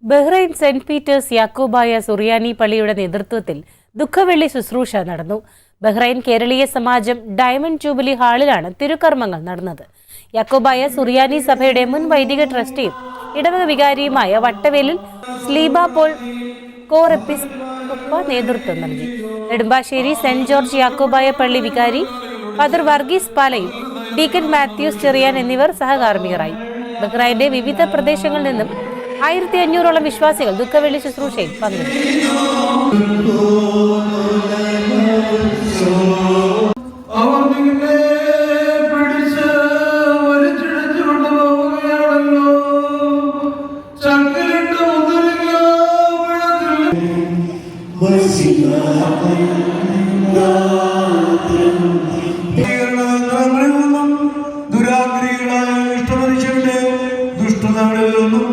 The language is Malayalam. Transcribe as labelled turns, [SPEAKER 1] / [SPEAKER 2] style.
[SPEAKER 1] ബഹ്റൈൻ സെന്റ് പീറ്റേഴ്സ് യാക്കോബായ സുറിയാനി പള്ളിയുടെ നേതൃത്വത്തിൽ ദുഃഖവെള്ളി ശുശ്രൂഷ നടന്നു. ബഹ്റൈൻ കേരളീയ സമാജം ഡയമണ്ട് ജൂബിലി ഹാളിലാണ് തിരുക്കർമ്മങ്ങൾ നടന്നത്. യാക്കോബായ സുറിയാനി സഭയുടെ മുൻ വൈദിക ട്രസ്റ്റിയും ഇടവക വികാരിയുമായ വട്ടവേലിൽ സ്ലീബ പോൾ കോറെപ്പിസ്കോപ്പ നേതൃത്വം നൽകി. നെടുമ്പാശ്ശേരി സെന്റ് ജോർജ് യാക്കോബായ പള്ളി വികാരി ഫാദർ വർഗീസ് പാലയും ഡീക്കൻ മാത്യൂസ് ചെറിയാൻ എന്നിവർ സഹകാർമ്മികരായി. ബഹ്റൈന്റെ വിവിധ പ്രദേശങ്ങളിൽ നിന്നും 1500ഓളം വിശ്വാസികൾ ദുഃഖവെള്ളി ശുശ്രൂഷയിൽ പങ്കെടുത്തു.
[SPEAKER 2] ദുരാഗ്രഹികളായ ഇഷ്ടമനുഷ്യരുടെ ദുഷ്ടതകളിൽ നിന്നും